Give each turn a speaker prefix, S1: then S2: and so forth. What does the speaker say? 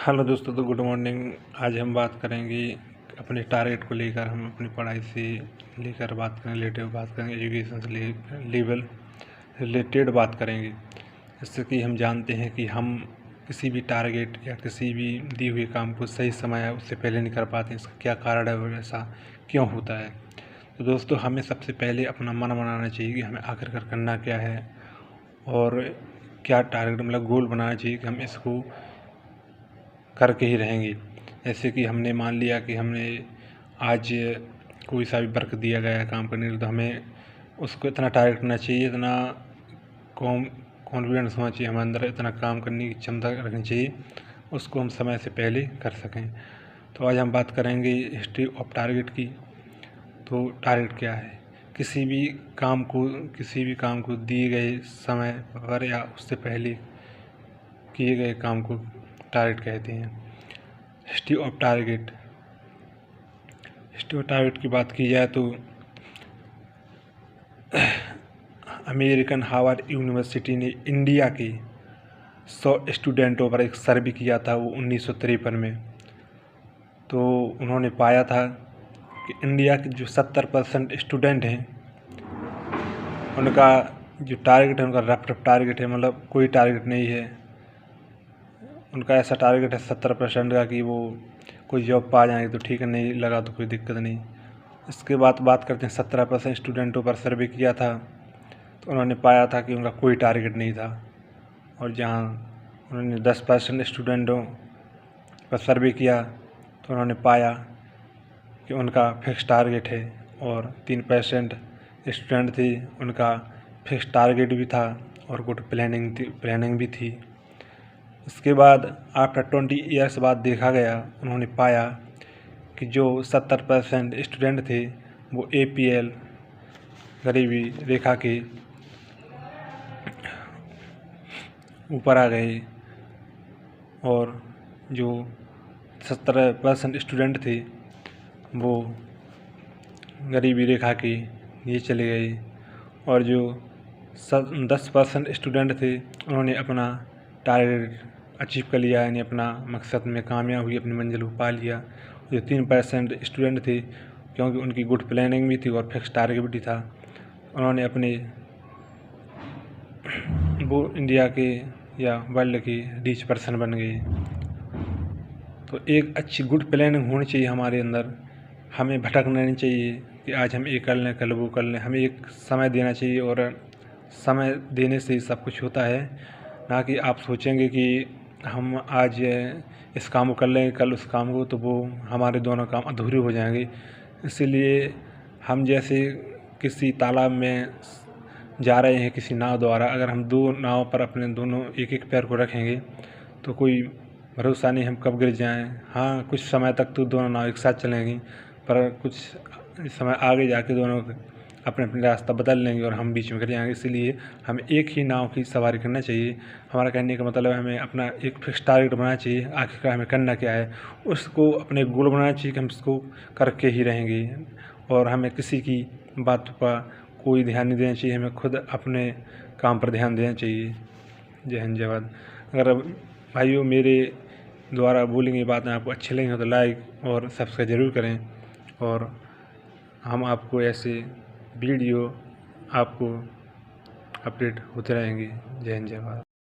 S1: Hello दोस्तों, तो good morning. आज हम बात करेंगे अपने टारगेट को लेकर। हम अपनी पढ़ाई से लेकर बात करेंगे, रिलेटिव बात करेंगे, एजुकेशन से लेवल रिलेटेड बात करेंगे। जैसे कि हम जानते हैं कि हम किसी भी टारगेट या किसी भी दिए हुए काम को सही समय उससे पहले नहीं कर पाते। इसका क्या कारण है और ऐसा क्यों होता है? तो दोस्तों, हमें सबसे पहले अपना मन बनाना चाहिए कि हमें आखिरकार करना क्या है और क्या टारगेट मतलब गोल बनाना चाहिए कि हम इसको करके ही रहेंगे। जैसे कि हमने मान लिया कि हमने आज कोई सा भी वर्क दिया गया है काम करने के लिए, तो हमें उसको इतना टारगेट करना चाहिए, इतना कॉन्फिडेंस होना चाहिए हमारे अंदर, इतना काम करने की क्षमता रखनी चाहिए उसको हम समय से पहले कर सकें। तो आज हम बात करेंगे हिस्ट्री ऑफ टारगेट की। तो टारगेट क्या है? किसी भी काम को दिए गए समय पर या उससे पहले किए गए काम को टारगेट कहते हैं। हिस्ट्री ऑफ टारगेट की बात की जाए तो अमेरिकन हार्वर्ड यूनिवर्सिटी ने इंडिया के 100 स्टूडेंटों पर एक सर्वे किया था, वो 1953 में। तो उन्होंने पाया था कि इंडिया के जो 70% स्टूडेंट हैं उनका जो टारगेट है, उनका रफ टारगेट है, मतलब कोई टारगेट नहीं है उनका। ऐसा टारगेट है 70% का कि वो कोई जॉब पा जाएंगे तो ठीक है, नहीं लगा तो कोई दिक्कत नहीं। इसके बाद बात करते हैं 17% स्टूडेंटों पर सर्वे किया था, तो उन्होंने पाया था कि उनका कोई टारगेट नहीं था। और जहाँ उन्होंने 10% स्टूडेंटों पर सर्वे किया तो उन्होंने पाया कि उनका फिक्स टारगेट है। और 3% स्टूडेंट थे, उनका फिक्स टारगेट भी था और गुड प्लानिंग भी थी। इसके बाद आफ्टर 20 ईयर्स बाद देखा गया, उन्होंने पाया कि जो 70% स्टूडेंट थे वो APL गरीबी रेखा के ऊपर आ गए और जो 70% स्टूडेंट थे वो गरीबी रेखा के नीचे चले गए। और जो 10% स्टूडेंट थे उन्होंने अपना टारगेट अचीव कर लिया, यानी अपना मकसद में कामयाब हुई, अपनी मंजिल को पा लिया। जो 3% स्टूडेंट थे, क्योंकि उनकी गुड प्लानिंग भी थी और फिक्स टारगेट भी था, उन्होंने अपने वो इंडिया के या वर्ल्ड के रिच पर्सन बन गए। तो एक अच्छी गुड प्लानिंग होनी चाहिए हमारे अंदर। हमें भटकना नहीं चाहिए कि आज हम ये कर लें, कल वो कर लें। हमें एक समय देना चाहिए और समय देने से ही सब कुछ होता है। ना कि आप सोचेंगे कि हम आज इस काम को कर लेंगे, कल उस काम को, तो वो हमारे दोनों काम अधूरे हो जाएंगे। इसीलिए हम जैसे किसी तालाब में जा रहे हैं किसी नाव द्वारा, अगर हम दो नाव पर अपने दोनों एक एक पैर को रखेंगे तो कोई भरोसा नहीं हम कब गिर जाएं। हाँ, कुछ समय तक तो दोनों नाव एक साथ चलेंगी, पर कुछ समय आगे जाके दोनों अपने अपने रास्ता बदल लेंगे और हम बीच में गिर जाएंगे। इसीलिए हमें एक ही नाव की सवारी करना चाहिए। हमारा कहने का मतलब है हमें अपना एक फिक्स टारगेट बनाना चाहिए, आखिरकार हमें करना क्या है उसको अपने गोल बनाना चाहिए कि हम इसको करके ही रहेंगे। और हमें किसी की बात पर कोई ध्यान नहीं देना चाहिए, हमें खुद अपने काम पर ध्यान देना चाहिए। जय हिंद, जय भारत। अगर भाइयों मेरे द्वारा बोली गई बातें आपको अच्छी लगी हो तो लाइक और सब्सक्राइब ज़रूर करें, और हम आपको ऐसे वीडियो आपको अपडेट होते रहेंगे। जय हिंद, जय भारत।